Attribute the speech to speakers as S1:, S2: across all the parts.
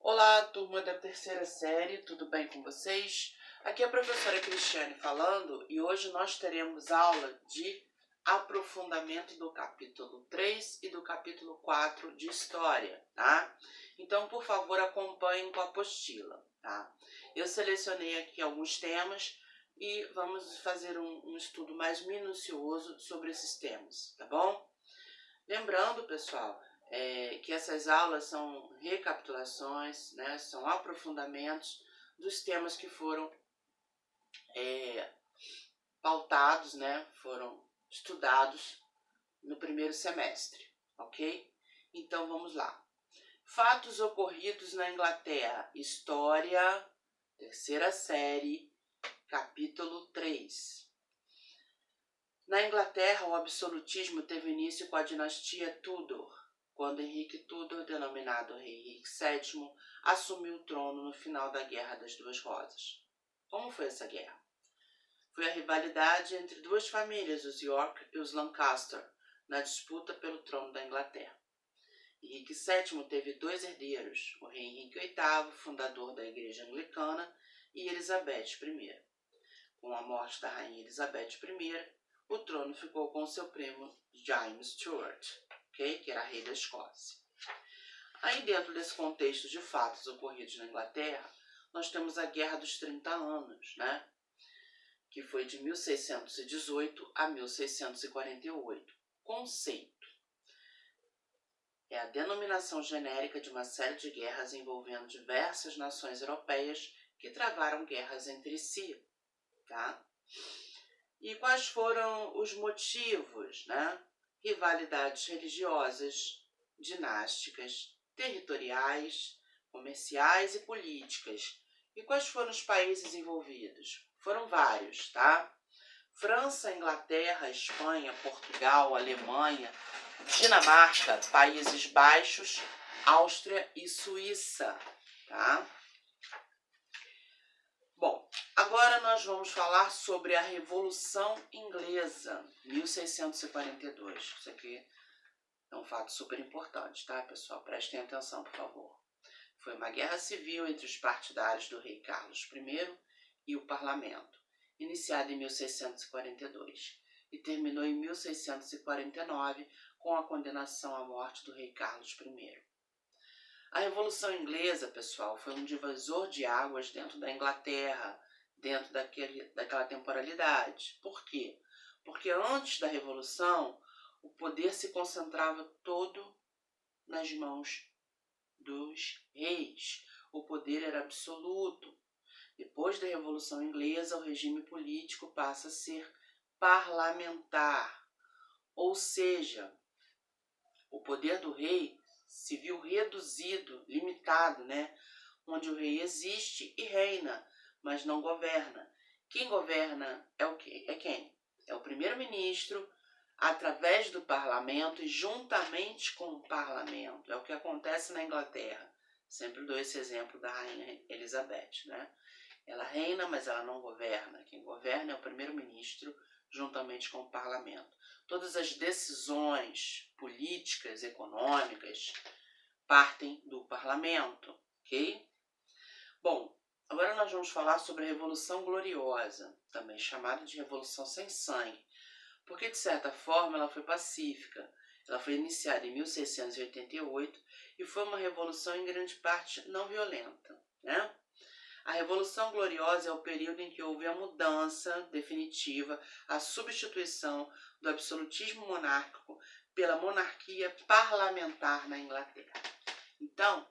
S1: Olá, turma da terceira série, tudo bem com vocês? Aqui é a professora Cristiane falando e hoje nós teremos aula de aprofundamento do capítulo 3 e do capítulo 4 de História, tá? Então, por favor, acompanhem com a apostila, tá? Eu selecionei aqui alguns temas e vamos fazer um estudo mais minucioso sobre esses temas, tá bom? Lembrando, pessoal, que essas aulas são recapitulações, né, são aprofundamentos dos temas que foram pautados, né, foram estudados no primeiro semestre, ok? Então vamos lá. Fatos ocorridos na Inglaterra, História, terceira série, capítulo 3. Na Inglaterra, o absolutismo teve início com a dinastia Tudor, quando Henrique Tudor, denominado Rei Henrique VII, assumiu o trono no final da Guerra das Duas Rosas. Como foi essa guerra? Foi a rivalidade entre duas famílias, os York e os Lancaster, na disputa pelo trono da Inglaterra. Henrique VII teve dois herdeiros, o Rei Henrique VIII, fundador da Igreja Anglicana, e Elizabeth I. Com a morte da Rainha Elizabeth I, o trono ficou com seu primo James Stuart, okay? Que era rei da Escócia. Aí, dentro desse contexto de fatos ocorridos na Inglaterra, nós temos a Guerra dos 30 Anos, né? Que foi de 1618 a 1648. Conceito: é a denominação genérica de uma série de guerras envolvendo diversas nações europeias que travaram guerras entre si, tá? E quais foram os motivos, né? Rivalidades religiosas, dinásticas, territoriais, comerciais e políticas. E quais foram os países envolvidos? Foram vários, tá? França, Inglaterra, Espanha, Portugal, Alemanha, Dinamarca, Países Baixos, Áustria e Suíça, tá? Bom, agora nós vamos falar sobre a Revolução Inglesa, 1642. Isso aqui é um fato super importante, tá, pessoal? Prestem atenção, por favor. Foi uma guerra civil entre os partidários do rei Carlos I e o parlamento, iniciada em 1642 e terminou em 1649 com a condenação à morte do rei Carlos I. A Revolução Inglesa, pessoal, foi um divisor de águas dentro da Inglaterra, dentro daquela temporalidade. Por quê? Porque antes da Revolução, o poder se concentrava todo nas mãos dos reis. O poder era absoluto. Depois da Revolução Inglesa, o regime político passa a ser parlamentar, ou seja, o poder do rei se viu reduzido, limitado, né? Onde o rei existe e reina, mas não governa. Quem governa é o quê? É quem? É o primeiro-ministro, através do parlamento e juntamente com o parlamento. É o que acontece na Inglaterra. Sempre dou esse exemplo da rainha Elizabeth, né? Ela reina, mas ela não governa. Quem governa é o primeiro-ministro, juntamente com o parlamento. Todas as decisões políticas, econômicas, partem do parlamento, ok? Bom, agora nós vamos falar sobre a Revolução Gloriosa, também chamada de Revolução Sem Sangue, porque de certa forma ela foi pacífica. Ela foi iniciada em 1688 e foi uma revolução em grande parte não violenta, né? A Revolução Gloriosa é o período em que houve a mudança definitiva, a substituição do absolutismo monárquico pela monarquia parlamentar na Inglaterra. Então,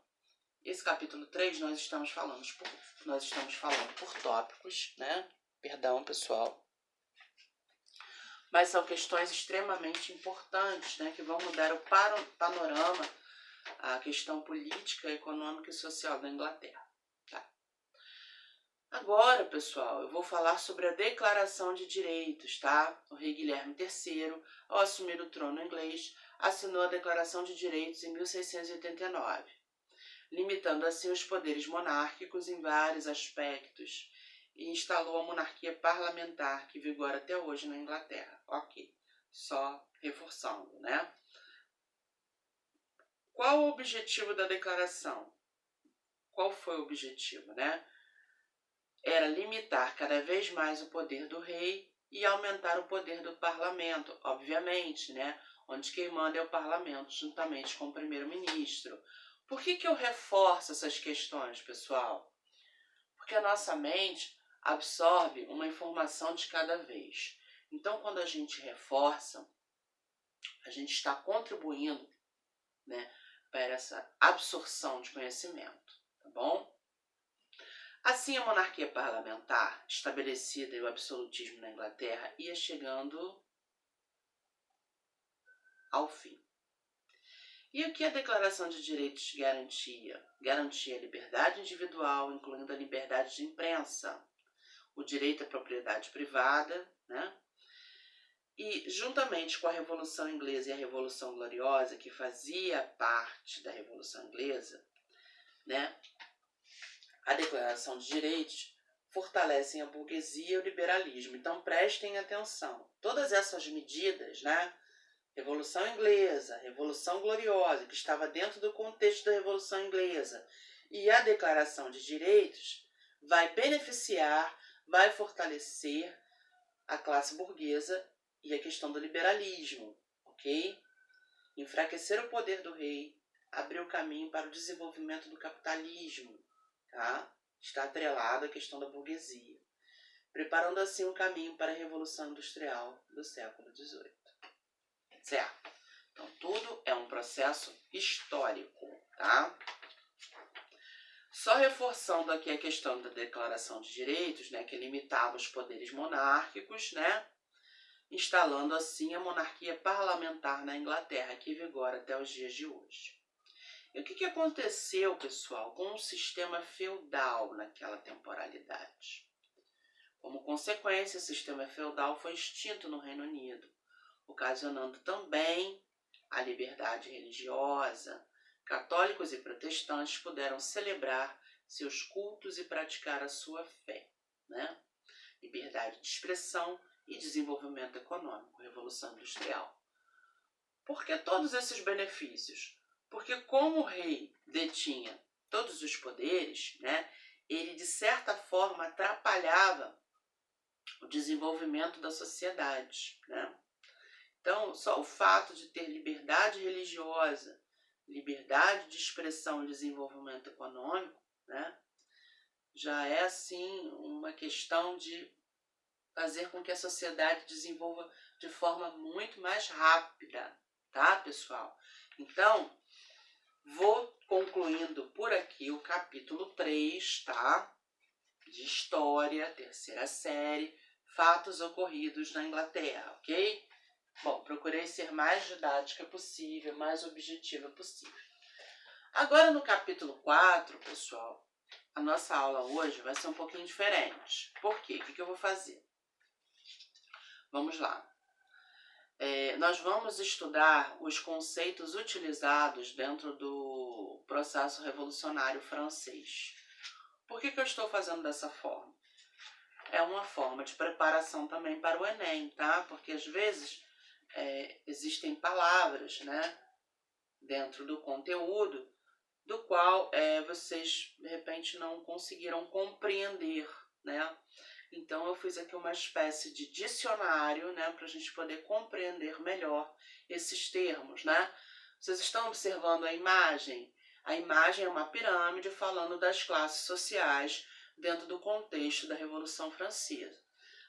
S1: esse capítulo 3 nós estamos falando por tópicos, né? Perdão, pessoal. Mas são questões extremamente importantes, né? Que vão mudar o panorama, a questão política, econômica e social da Inglaterra. Agora, pessoal, eu vou falar sobre a Declaração de Direitos, tá? O rei Guilherme III, ao assumir o trono inglês, assinou a Declaração de Direitos em 1689, limitando assim os poderes monárquicos em vários aspectos e instalou a monarquia parlamentar que vigora até hoje na Inglaterra. Ok, só reforçando, né? Qual o objetivo da declaração? qual foi o objetivo, né? Era limitar cada vez mais o poder do rei e aumentar o poder do parlamento, obviamente, né? Onde quem manda é o parlamento, juntamente com o primeiro-ministro. Por que eu reforço essas questões, pessoal? Porque a nossa mente absorve uma informação de cada vez. Então, quando a gente reforça, a gente está contribuindo, né, para essa absorção de conhecimento, tá bom? Assim, a monarquia parlamentar estabelecida e o absolutismo na Inglaterra ia chegando ao fim. E o que a Declaração de Direitos garantia? Garantia a liberdade individual, incluindo a liberdade de imprensa, o direito à propriedade privada, né? E, juntamente com a Revolução Inglesa e a Revolução Gloriosa, que fazia parte da Revolução Inglesa, né, a Declaração de Direitos fortalecem a burguesia e o liberalismo. Então, prestem atenção. Todas essas medidas, né, Revolução Inglesa, Revolução Gloriosa, que estava dentro do contexto da Revolução Inglesa, e a Declaração de Direitos, vai beneficiar, vai fortalecer a classe burguesa e a questão do liberalismo, ok? Enfraquecer o poder do rei, abrir o caminho para o desenvolvimento do capitalismo, tá? Está atrelado à questão da burguesia, preparando assim um caminho para a Revolução Industrial do século XVIII. Certo? Então, tudo é um processo histórico, tá? Só reforçando aqui a questão da Declaração de Direitos, né, que limitava os poderes monárquicos, né, instalando assim a monarquia parlamentar na Inglaterra, que vigora até os dias de hoje. E o que aconteceu, pessoal, com o sistema feudal naquela temporalidade? Como consequência, o sistema feudal foi extinto no Reino Unido, ocasionando também a liberdade religiosa. Católicos e protestantes puderam celebrar seus cultos e praticar a sua fé, né? Liberdade de expressão e desenvolvimento econômico, Revolução Industrial. Por que todos esses benefícios? Porque como o rei detinha todos os poderes, né, ele de certa forma atrapalhava o desenvolvimento da sociedade, né? Então, só o fato de ter liberdade religiosa, liberdade de expressão e desenvolvimento econômico, né, já é, assim, uma questão de fazer com que a sociedade desenvolva de forma muito mais rápida, tá, pessoal? Então, vou concluindo por aqui o capítulo 3, tá? De História, terceira série, fatos ocorridos na Inglaterra, ok? Bom, procurei ser mais didática possível, mais objetiva possível. Agora no capítulo 4, pessoal, a nossa aula hoje vai ser um pouquinho diferente. Por quê? O que eu vou fazer? Vamos lá. Nós vamos estudar os conceitos utilizados dentro do processo revolucionário francês. Por que eu estou fazendo dessa forma? É uma forma de preparação também para o Enem, tá? Porque às vezes existem palavras, né, dentro do conteúdo do qual vocês de repente não conseguiram compreender, né? Então eu fiz aqui uma espécie de dicionário, né, para a gente poder compreender melhor esses termos, né? Vocês estão observando a imagem? A imagem é uma pirâmide falando das classes sociais dentro do contexto da Revolução Francesa.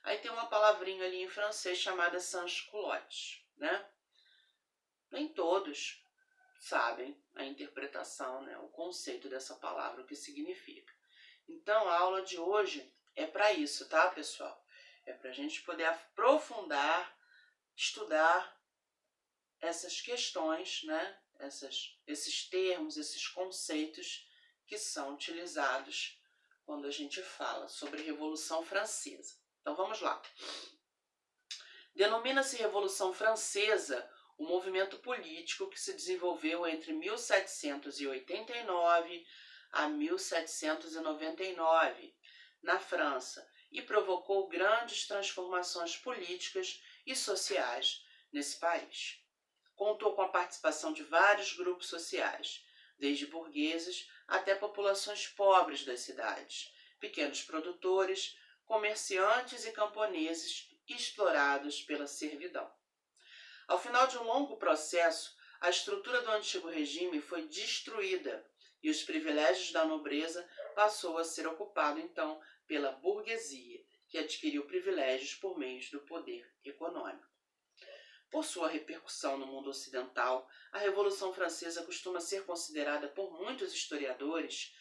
S1: Aí tem uma palavrinha ali em francês chamada sans-culotte, né? Nem todos sabem a interpretação, né, o conceito dessa palavra, o que significa. Então, a aula de hoje é para isso, tá, pessoal? É para a gente poder aprofundar, estudar essas questões, né, esses termos, esses conceitos que são utilizados quando a gente fala sobre Revolução Francesa. Então, vamos lá. Denomina-se Revolução Francesa o movimento político que se desenvolveu entre 1789 a 1799 na França e provocou grandes transformações políticas e sociais nesse país. Contou com a participação de vários grupos sociais, desde burgueses até populações pobres das cidades, pequenos produtores, comerciantes e camponeses explorados pela servidão. Ao final de um longo processo, a estrutura do antigo regime foi destruída e os privilégios da nobreza passou a ser ocupado então pela burguesia, que adquiriu privilégios por meio do poder econômico. Por sua repercussão no mundo ocidental, a Revolução Francesa costuma ser considerada por muitos historiadores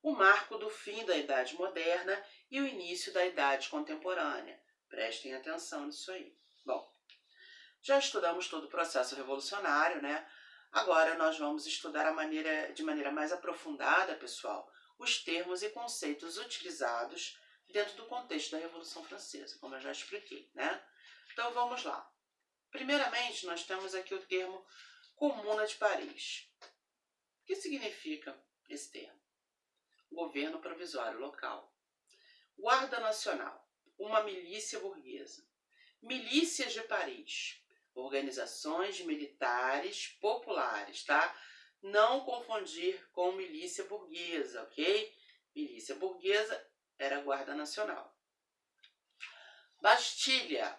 S1: o marco do fim da Idade Moderna e o início da Idade Contemporânea. Prestem atenção nisso aí. Bom, já estudamos todo o processo revolucionário, né? Agora nós vamos estudar de maneira mais aprofundada, pessoal, os termos e conceitos utilizados dentro do contexto da Revolução Francesa, como eu já expliquei, né? Então vamos lá. Primeiramente, nós temos aqui o termo Comuna de Paris. O que significa esse termo? Governo provisório local. Guarda Nacional, uma milícia burguesa. Milícias de Paris, organizações militares populares, tá? Não confundir com milícia burguesa, ok? Milícia burguesa era a Guarda Nacional. Bastilha,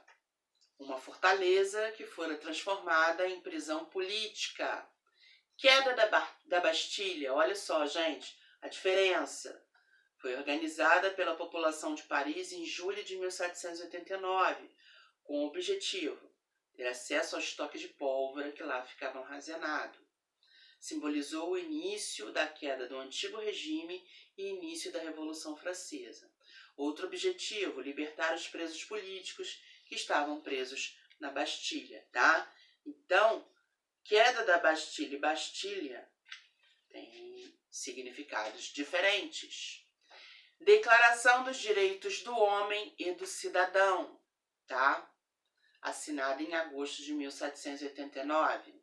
S1: uma fortaleza que fora transformada em prisão política. Queda da Bastilha, olha só, gente, a diferença. Foi organizada pela população de Paris em julho de 1789, com o objetivo de ter acesso ao estoque de pólvora que lá ficava armazenado. Simbolizou o início da queda do antigo regime e início da Revolução Francesa. Outro objetivo, libertar os presos políticos que estavam presos na Bastilha, tá? Então, queda da Bastilha e Bastilha tem significados diferentes. Declaração dos Direitos do Homem e do Cidadão, tá? Assinada em agosto de 1789.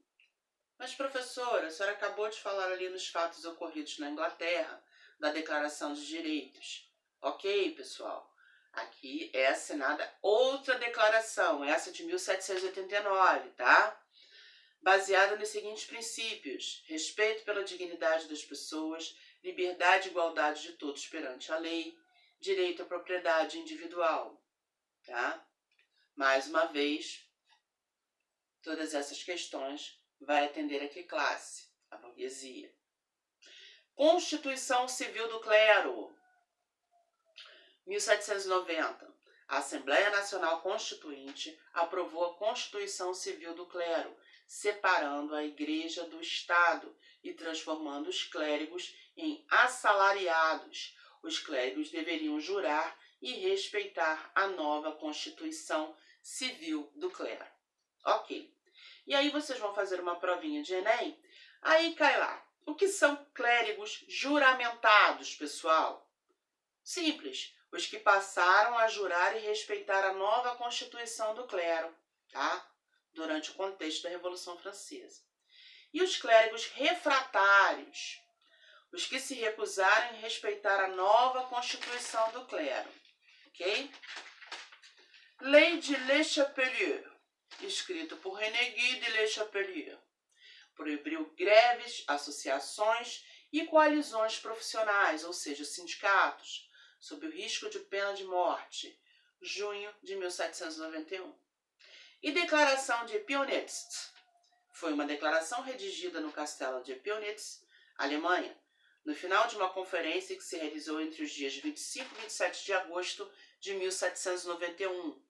S1: Mas, professora, a senhora acabou de falar ali nos fatos ocorridos na Inglaterra, da Declaração dos Direitos. Ok, pessoal. Aqui é assinada outra declaração, essa de 1789, tá? Baseada nos seguintes princípios: respeito pela dignidade das pessoas, liberdade e igualdade de todos perante a lei, direito à propriedade individual, tá? Mais uma vez, todas essas questões vai atender a que classe? A burguesia. Constituição Civil do Clero. 1790. A Assembleia Nacional Constituinte aprovou a Constituição Civil do Clero, separando a Igreja do Estado e transformando os clérigos em assalariados. Os clérigos deveriam jurar e respeitar a nova Constituição Civil do Clero. Ok. E aí vocês vão fazer uma provinha de Enem. Aí cai lá. O que são clérigos juramentados, pessoal? Simples. Os que passaram a jurar e respeitar a nova Constituição do Clero, tá? Durante o contexto da Revolução Francesa. E os clérigos refratários, os que se recusaram em respeitar a nova Constituição do Clero, ok? Lei de Le Chapelier, escrito por René Guy de Le Chapelier, proibiu greves, associações e coalizões profissionais, ou seja, sindicatos, sob o risco de pena de morte, junho de 1791. E Declaração de Pionetz. Foi uma declaração redigida no castelo de Pionetz, Alemanha, no final de uma conferência que se realizou entre os dias 25 e 27 de agosto de 1791.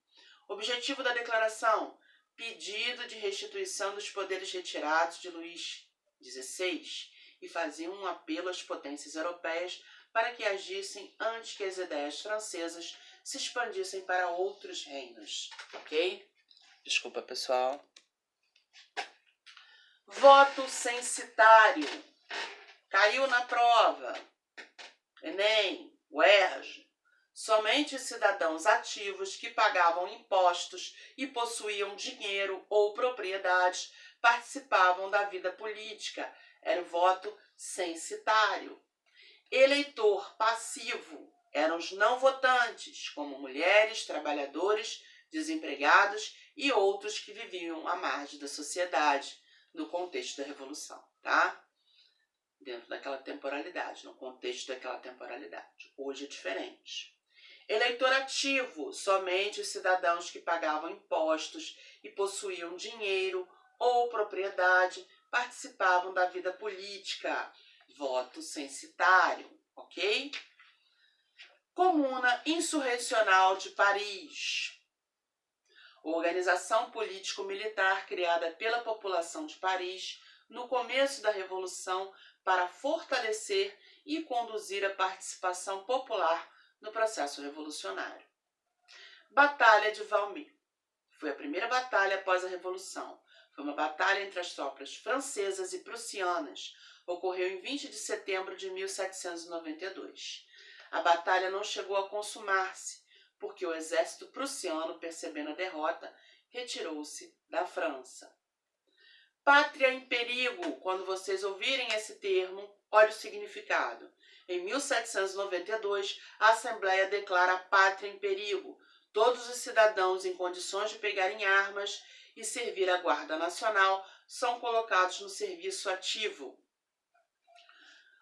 S1: Objetivo da declaração: pedido de restituição dos poderes retirados de Luís XVI, e fazia um apelo às potências europeias para que agissem antes que as ideias francesas se expandissem para outros reinos. Ok? Desculpa, pessoal. Voto censitário. Caiu na prova. Enem, UERJ. Somente os cidadãos ativos que pagavam impostos e possuíam dinheiro ou propriedades participavam da vida política. Era o voto censitário. Eleitor passivo eram os não votantes, como mulheres, trabalhadores, desempregados e outros que viviam à margem da sociedade no contexto da Revolução, tá? dentro daquela temporalidade, no contexto daquela temporalidade. Hoje é diferente. Eleitor ativo, somente os cidadãos que pagavam impostos e possuíam dinheiro ou propriedade participavam da vida política. Voto censitário, ok? Comuna Insurrecional de Paris. Organização político-militar criada pela população de Paris no começo da Revolução para fortalecer e conduzir a participação popular no processo revolucionário. Batalha de Valmy. Foi a primeira batalha após a Revolução. Foi uma batalha entre as tropas francesas e prussianas. Ocorreu em 20 de setembro de 1792. A batalha não chegou a consumar-se, porque o exército prussiano, percebendo a derrota, retirou-se da França. Pátria em perigo. Quando vocês ouvirem esse termo, olhe o significado. Em 1792, a Assembleia declara a pátria em perigo. Todos os cidadãos em condições de pegarem armas e servir a Guarda Nacional são colocados no serviço ativo.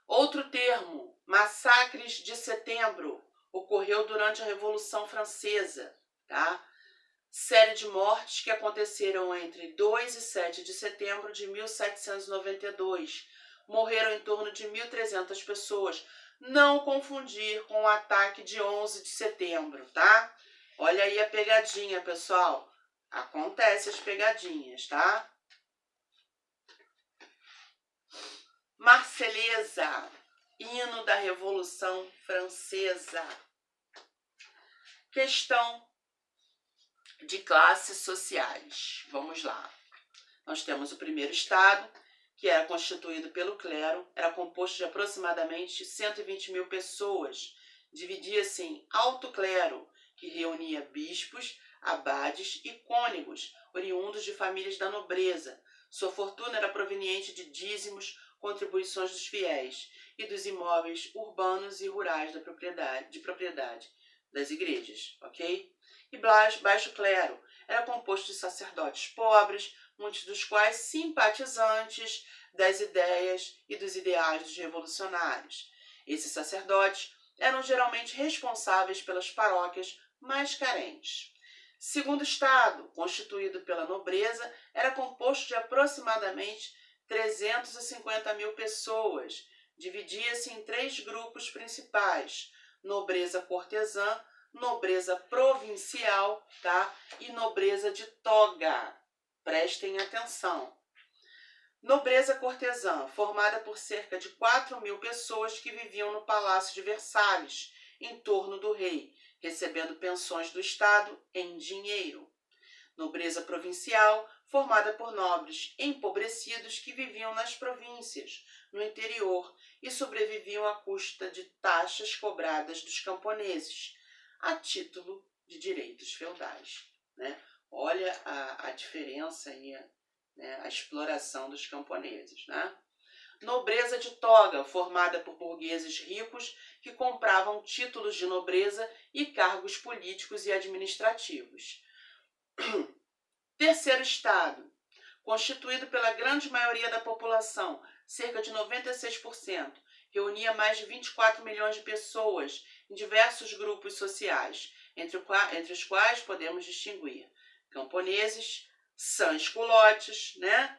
S1: Outro termo, massacres de setembro, ocorreu durante a Revolução Francesa, tá? Série de mortes que aconteceram entre 2 e 7 de setembro de 1792. Morreram em torno de 1.300 pessoas. Não confundir com o ataque de 11 de setembro, tá? Olha aí a pegadinha, pessoal. Acontece as pegadinhas, tá? Marselhesa, hino da Revolução Francesa. Questão de classes sociais. Vamos lá. Nós temos o primeiro estado, que era constituído pelo clero, era composto de aproximadamente 120 mil pessoas. Dividia-se em alto clero, que reunia bispos, abades e cônegos, oriundos de famílias da nobreza. Sua fortuna era proveniente de dízimos, contribuições dos fiéis e dos imóveis urbanos e rurais de propriedade das igrejas, ok? E baixo clero era composto de sacerdotes pobres, muitos dos quais simpatizantes das ideias e dos ideais dos revolucionários. Esses sacerdotes eram geralmente responsáveis pelas paróquias mais carentes. Segundo estado, constituído pela nobreza, era composto de aproximadamente 350 mil pessoas. Dividia-se em 3 grupos principais: nobreza cortesã, nobreza provincial, tá? E nobreza de toga. Prestem atenção. Nobreza cortesã, formada por cerca de 4 mil pessoas que viviam no Palácio de Versalhes, em torno do rei, recebendo pensões do Estado em dinheiro. Nobreza provincial, formada por nobres empobrecidos que viviam nas províncias, no interior, e sobreviviam à custa de taxas cobradas dos camponeses, a título de direitos feudais, né? Olha a diferença aí, né? A exploração dos camponeses, né? Nobreza de toga, formada por burgueses ricos que compravam títulos de nobreza e cargos políticos e administrativos. Terceiro estado, constituído pela grande maioria da população, cerca de 96%, reunia mais de 24 milhões de pessoas em diversos grupos sociais, entre os quais podemos distinguir camponeses, sans-culottes, né?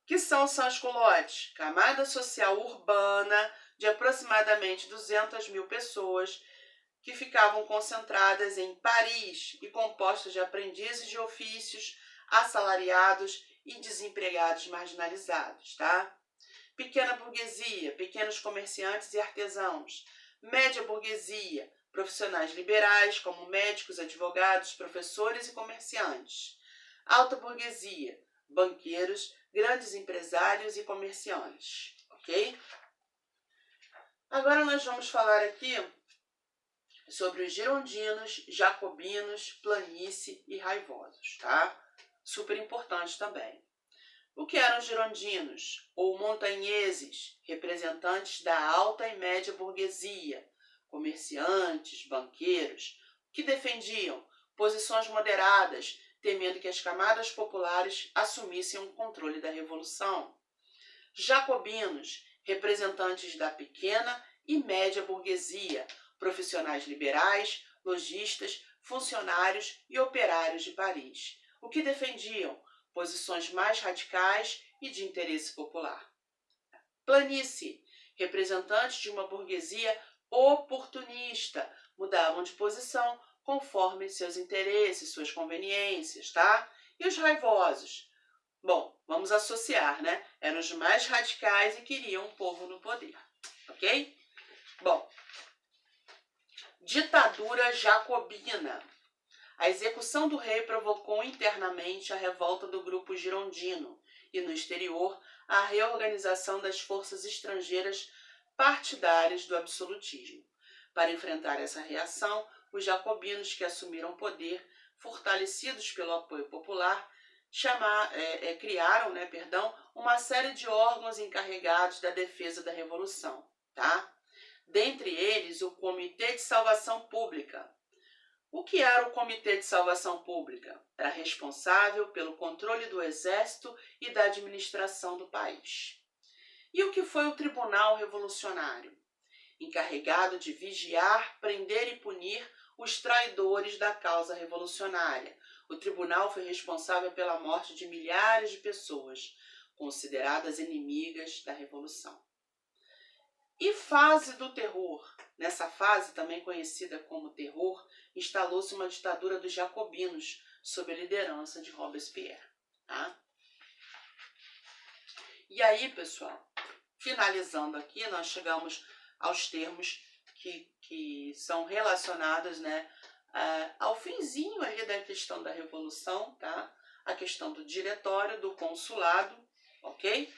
S1: Que são sans-culottes? Camada social urbana de aproximadamente 200 mil pessoas que ficavam concentradas em Paris e compostas de aprendizes de ofícios, assalariados e desempregados marginalizados, tá? Pequena burguesia, pequenos comerciantes e artesãos. Média burguesia, profissionais liberais como médicos, advogados, professores e comerciantes. Alta burguesia, banqueiros, grandes empresários e comerciantes, ok? Agora nós vamos falar aqui sobre os girondinos, jacobinos, planície e raivosos, tá? Super importante também. O que eram os girondinos, ou montanheses, representantes da alta e média burguesia, comerciantes, banqueiros, que defendiam posições moderadas, temendo que as camadas populares assumissem o controle da revolução. Jacobinos, representantes da pequena e média burguesia, profissionais liberais, lojistas, funcionários e operários de Paris, o que defendiam posições mais radicais e de interesse popular. Planície, representantes de uma burguesia oportunista, mudavam de posição conforme seus interesses, suas conveniências, tá? E os raivosos? Bom, vamos associar, né? Eram os mais radicais e queriam um povo no poder, ok? Bom, ditadura jacobina. A execução do rei provocou internamente a revolta do grupo girondino e, no exterior, a reorganização das forças estrangeiras partidárias do absolutismo. Para enfrentar essa reação, os jacobinos que assumiram o poder, fortalecidos pelo apoio popular, criaram uma série de órgãos encarregados da defesa da Revolução. Tá? Dentre eles, o Comitê de Salvação Pública. O que era o Comitê de Salvação Pública? Era responsável pelo controle do exército e da administração do país. E o que foi o Tribunal Revolucionário? Encarregado de vigiar, prender e punir os traidores da causa revolucionária. O tribunal foi responsável pela morte de milhares de pessoas, consideradas inimigas da Revolução. E fase do terror? Nessa fase, também conhecida como terror, instalou-se uma ditadura dos jacobinos, sob a liderança de Robespierre. Tá? E aí, pessoal, finalizando aqui, nós chegamos aos termos que são relacionados, né, ao finzinho ali da questão da Revolução, tá? A questão do diretório, do consulado, ok?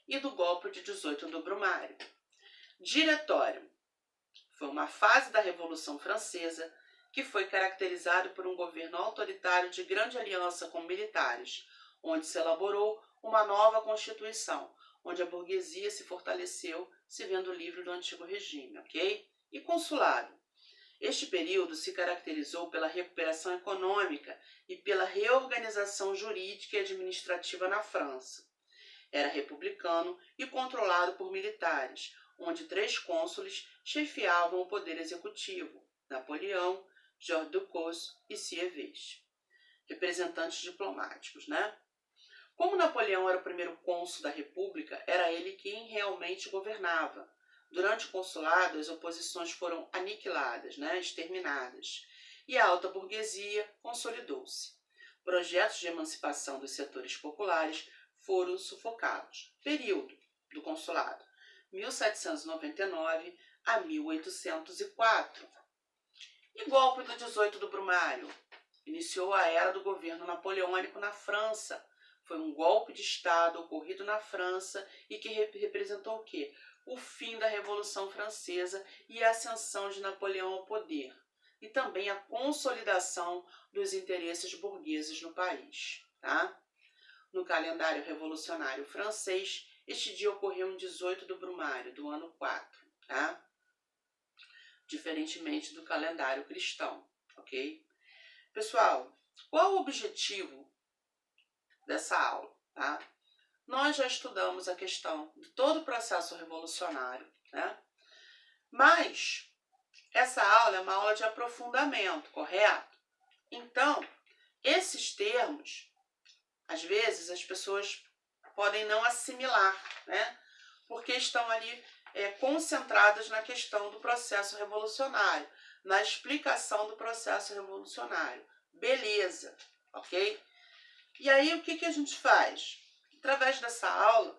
S1: E do golpe de 18 do Brumário. Diretório foi uma fase da Revolução Francesa que foi caracterizado por um governo autoritário de grande aliança com militares, onde se elaborou uma nova Constituição, onde a burguesia se fortaleceu, se vendo livre do antigo regime, ok? E consulado. Este período se caracterizou pela recuperação econômica e pela reorganização jurídica e administrativa na França. Era republicano e controlado por militares, onde 3 cônsules chefiavam o poder executivo: Napoleão, Georges Ducos e Sieyès. Representantes diplomáticos, né? Como Napoleão era o primeiro cônsul da República, era ele quem realmente governava. Durante o consulado, as oposições foram aniquiladas, né? Exterminadas, e a alta burguesia consolidou-se. Projetos de emancipação dos setores populares foram sufocados. Período do consulado: 1799 a 1804. E golpe do 18 do Brumário? Iniciou a era do governo napoleônico na França. Foi um golpe de Estado ocorrido na França e que representou o quê? O fim da Revolução Francesa e a ascensão de Napoleão ao poder. E também a consolidação dos interesses burgueses no país. Tá? No calendário revolucionário francês, este dia ocorreu em 18 do Brumário, do ano 4. Tá? Diferentemente do calendário cristão. Ok? Pessoal, qual o objetivo dessa aula? Tá? Nós já estudamos a questão de todo o processo revolucionário, né? Mas essa aula é uma aula de aprofundamento, correto? Então, esses termos, às vezes, as pessoas podem não assimilar, né? Porque estão ali concentradas na questão do processo revolucionário, na explicação do processo revolucionário. Beleza, ok? E aí, o que a gente faz? Através dessa aula,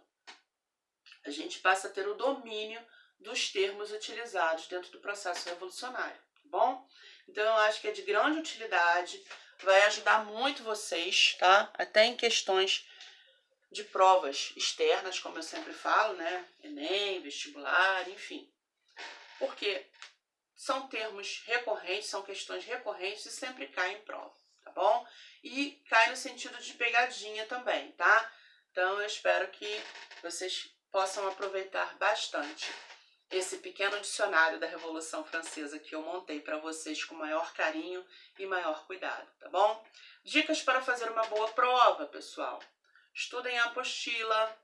S1: a gente passa a ter o domínio dos termos utilizados dentro do processo revolucionário, tá bom? Então, eu acho que é de grande utilidade, vai ajudar muito vocês, tá? Até em questões de provas externas, como eu sempre falo, né? Enem, vestibular, enfim. Porque são termos recorrentes, são questões recorrentes e sempre caem em prova, tá bom? E cai no sentido de pegadinha também, tá? Então, eu espero que vocês possam aproveitar bastante esse pequeno dicionário da Revolução Francesa que eu montei para vocês com maior carinho e maior cuidado, tá bom? Dicas para fazer uma boa prova, pessoal. Estudem a apostila,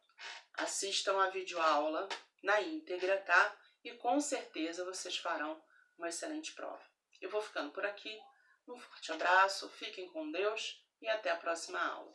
S1: assistam a videoaula, na íntegra, tá? E com certeza vocês farão uma excelente prova. Eu vou ficando por aqui. Um forte abraço, fiquem com Deus e até a próxima aula.